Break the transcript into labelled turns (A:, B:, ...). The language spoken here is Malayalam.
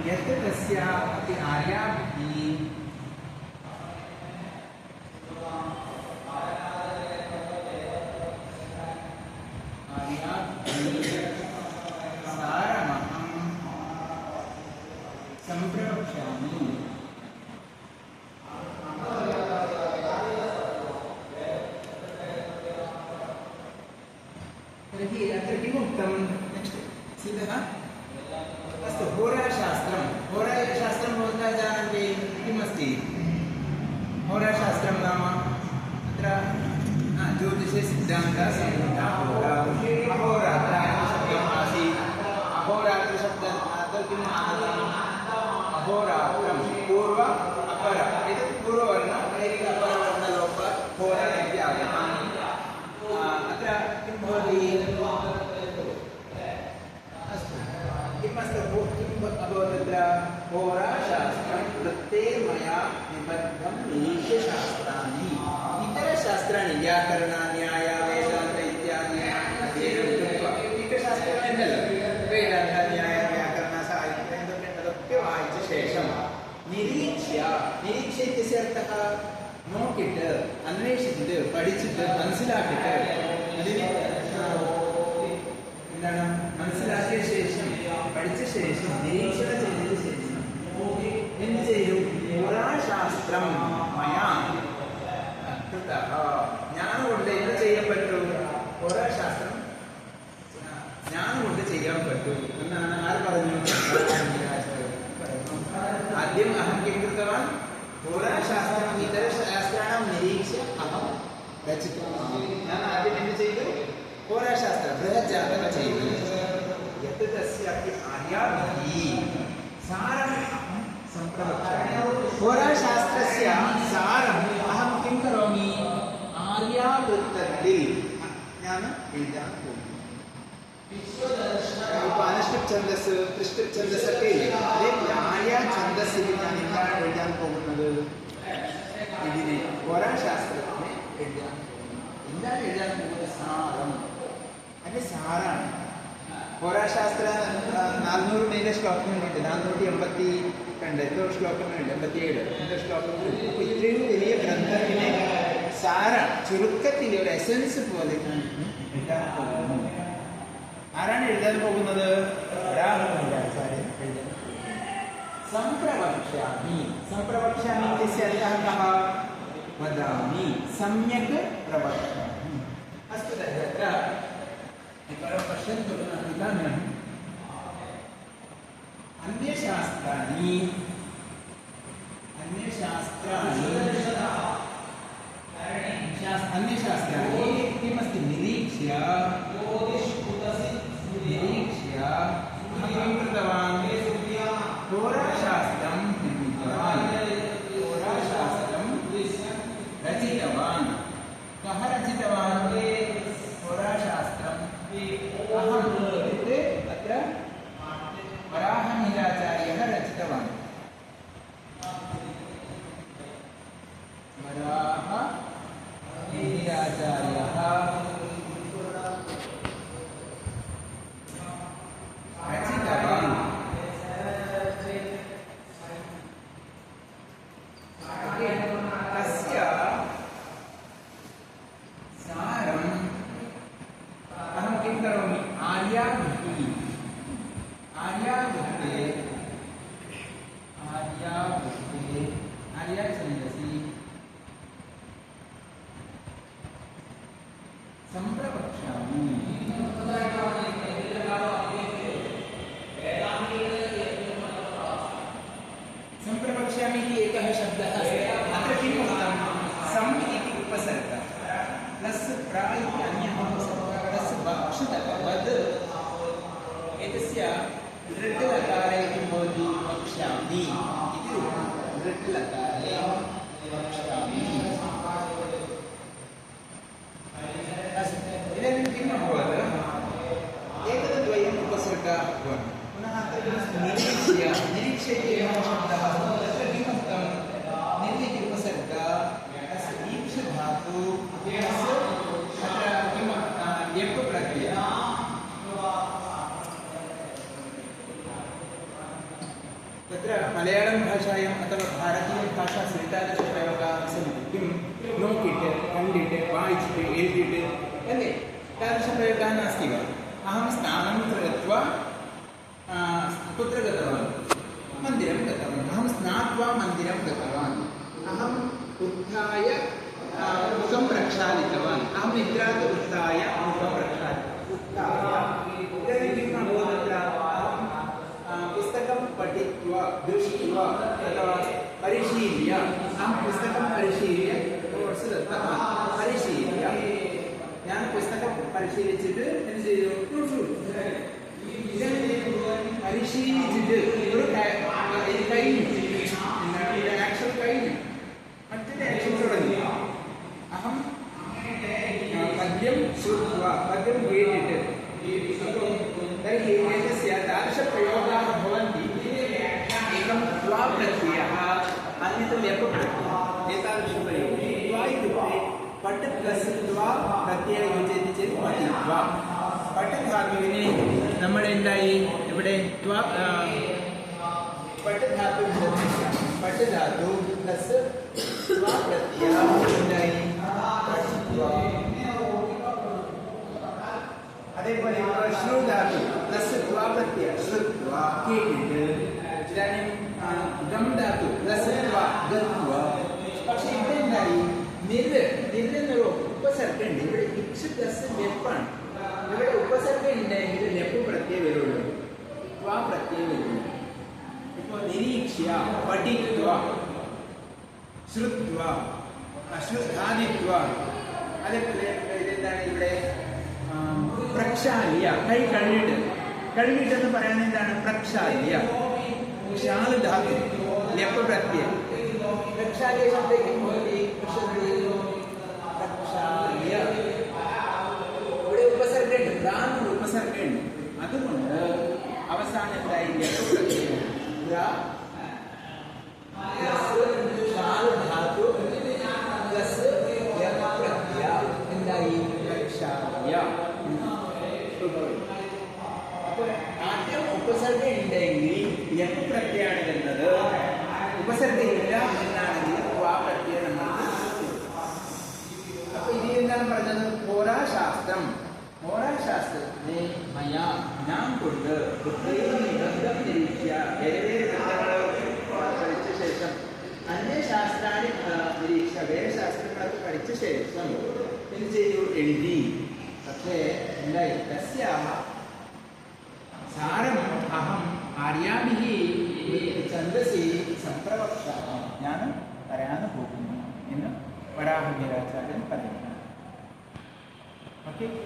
A: यत् तस्यापि आर्याभिः सारमहं सम्प्रवक्ष्यामि। तर्हि अत्र किमुक्तं नेक्स्ट् सीदः अस्तु होराशास्त्रं भवन्तः जानन्ति किमस्ति होराशास्त्रं नाम अत्र ज्योतिषे सिद्धान्तः संहिता अहोरात्रशब्दम् आसीत् अहोरात्रशब्दात् किम् आगतम् अहोरात्रं पूर्व अपर एतत् पूर्ववर्ण अपरवर्णलोपात् होरा इति आगतम् अत्र किं भवति अस्तु किम् अभवत् अत्र होराशास्त्रं वृत्तेर् मया निबद्धं निरीक्ष्यशास्त्राणि इतरशास्त्राणि व्याकरण न्याय वेदान्त इत्यादि अध्ययनं कृत्वा इतरशास्त्राणि वेदान्त न्याय व्याकरण साहित्यं तदपि वाയിച്ച ശേഷം നിരീക്ഷ്യ ഇത്യस्य अर्थः നോക്കിയിട്ട് അന്വേഷിച്ചിട്ട് പഠിച്ചിട്ട് മനസ്സിലാക്കിയിട്ട് അതിനെ എന്താണ് മനസ്സിലാക്കിയ ശേഷം പഠിച്ച ശേഷം നിരീക്ഷണം ചെയ്തതിന് ശേഷം എന്ത് ചെയ്തു ഹോരാശാസ്ത്രം മയാ ജ്ഞാനം കൊണ്ട് എന്ത് ചെയ്യാൻ പറ്റൂ ഹോരാശാസ്ത്രം ജ്ഞാനം കൊണ്ട് ചെയ്യാൻ പറ്റൂ എന്നാണ് ആര് പറഞ്ഞു ആദ്യം അഹം കിം കൃതവാൻ होराशास्त्रम् इतरशास्त्राणां निरीक्ष्य अहं रचितवान् ഞാൻ ആദ്യം എന്ത് ചെയ്തു होराशास्त्रं बृहज्जातकं ചെയ്തു यत् तस्यापि आर्याभिः सारम् अहं सम्प्रवक्ष्यामि होराशास्त्रस्य सारम् अहं किं करोमि आर्यावृत्तത്തിൽ ഞാൻ എഴുതാൻ പോകുന്നു अनुष्टुप् छन्दस् त्रिष्टुप् छन्दस् ഒക്കെ ഇല്ലേ അതേ ആര്യ ഛന്ദസ്സിൽ ഞാൻ എന്താണ് എഴുതാൻ പോകുന്നത് ഇതിനെ ഹോരാശാസ്ത്രത്തിനെ എഴുതാൻ എന്താണ് എഴുതാൻ പോകുന്നത് സാരം അതിന്റെ സാരാണ് ഹോരാശാസ്ത്ര 400 മേലെ ശ്ലോകങ്ങളുണ്ട് 482 എത്രയോ ശ്ലോകങ്ങളുണ്ട് 87 എത്ര ശ്ലോകങ്ങൾ അപ്പോൾ ഇത്രയും വലിയ ഗ്രന്ഥത്തിനെ സാര ചുരുക്കത്തിലെ ഒരു എസൻസ് പോലെ ഞാൻ എഴുതാൻ പോകുന്നു ആരാണ് എഴുതാൻ പോകുന്നത് ആചാര്യൻ എഴുതാൻ സംപ്രവക്ഷ്യാമി इत्यस्य अर्थः कः वदामि सम्यक् प्रवक्ष्यामि अस्तु तर्हि अत्र एकवारं पश्यन्तु इदानीम् अन्यशास्त्राणि किमस्ति निरीक्ष्य अहं कृतवान् होराशास्त्रं निर्मितवान् होराशास्त्रं रचितवान् कः रचितवान् होराशास्त्रम् अहम् इत्युक्ते अत्र वराहमिहिराचार्यः रचितवान् वराहमिहिराचार्यः तत्र मलयाळं भाषायाम् अथवा भारतीयभाषा एतादृशप्रयोगाः सन्ति किं नोकिट् कण्डिट् वायिचिट् एल्टिट् अले तादृशप्रयोगः नास्ति वा अहं स्नानं कृत्वा कुत्र गतवान् मन्दिरं गतवान् अहं स्नात्वा मन्दिरं गतवान् अहम् उत्थाय मुखं प्रक्षालितवान् अहं निद्रात् उत्थाय मुखं उत्थाय किम् अभवत् तत्र पुस्तकं पठित्वा दृष्ट्वा अथवा परिशील्य अहं पुस्तकं परिशील्य नोट्स् दत्तवान् परिशील्य ഞാൻ പുസ്തകം പരിശീലിച്ചിട്ട് എന്ത് ചെയ്തു പരിശീലിച്ചിട്ട് ഒരു കഴിഞ്ഞു ആക്ഷൻ കഴിഞ്ഞു മറ്റൊരു ആക്ഷൻ തുടങ്ങി അഹം പദ്യം ശ്രുത്വാ പദ്യം കേട്ടിട്ട് तर्हि एतस्य तादृशप्रयोगाः भवन्ति एकं त्वा प्रत्ययः अन्यत् लेपप्रत्ययः एतादृशप्रयोगे त्वा इत्युक्ते पट् प्लस् त्वा प्रत्ययः योजयति चेत् पठित्वा पट् धातुविനെ നമ്മൾ എന്തായി ഇവിടെ त्वा पट् धातु पट् धातु प्लस् त्वा प्रत्ययः എന്തായി पठित्वा അതേപോലെ ശ്രു ധാതു പ്ലസ് ത്വാ പ്രത്യയ ശ്രുത്വാ കേട്ടിട്ട് ഇതാനും ഗം ധാതു പ്ലസ് ത്വാ ഗത്വാ പക്ഷെ ഇവിടെ എന്തായി എന്നൊരു ഉപസർഗ ഉണ്ട് ഇവിടെ ഇച്ച് പ്ലസ് ലെപ്പാണ് ഇവിടെ ഉപസർഗ ഉണ്ടെങ്കിൽ ലെപ്പ് പ്രത്യയം വരുള്ളൂ ത്വാ പ്രത്യയം വരുള്ളൂ ഇപ്പോൾ നിരീക്ഷ്യ പഠിത്വ ശ്രുത്വ അശ്രുധാദിത്വ അതേപോലെ ഇതെന്താണ് ഇവിടെ പ്രക്ഷാല്യ കൈ കഴുകിട്ടെന്ന് പറയുന്നത് എന്താണ് പ്രക്ഷാല്യ ക്ഷാല് ധാതു ലെപ്പ പ്രത്യയം പ്രക്ഷാല്യ ശബ്ദം പ്രക്ഷാല്യ ഇവിടെ ഉപസർഗുണ്ട് ബ്രാഹ്മണ ഉപസർഗുണ്ട് അതുകൊണ്ട് അവസാനം എന്തായി ലെപ്പ പ്രത്യയം ക്ഷാല് ധാതു പ്ലസ് ലെപ്പ പ്രത്യയ എന്തായി പ്രക്ഷാല്യ അപ്പോൾ ആദ്യം ഉപസർഗ ഉണ്ടെങ്കിൽ ലെപ്പ് പ്രത്യയാണ് വരുന്നത് ഉപസർഗ ഇല്ല എന്നാണെങ്കിൽ ത്വാ പ്രത്യയം എന്നാണ് അപ്പൊ ഇത് എന്താണ് പറഞ്ഞത് ഹോരാശാസ്ത്രം ഹോരാശാസ്ത്രത്തിനെ മയാ ഞാൻ കൊണ്ട് ബന്ധം നിരീക്ഷ്യ വേറെ ബന്ധങ്ങൾ പഠിച്ച ശേഷം അന്യശാസ്ത്രാണി നിരീക്ഷ്യ വേറെ ശാസ്ത്രങ്ങളൊക്കെ പഠിച്ച ശേഷം എന്ത് ചെയ്തു എഴുതി പക്ഷേ എന്തായി തസ്യാഹ സാരം അഹം ആര്യാഭിः ഛന്ദസി സംപ്രവക്ഷ്യാമി ഞാൻ പറയാൻ പോകുന്നു എന്ന് വരാഹമിഹിരാചാര്യൻ പറയുന്നു. ഓക്കെ.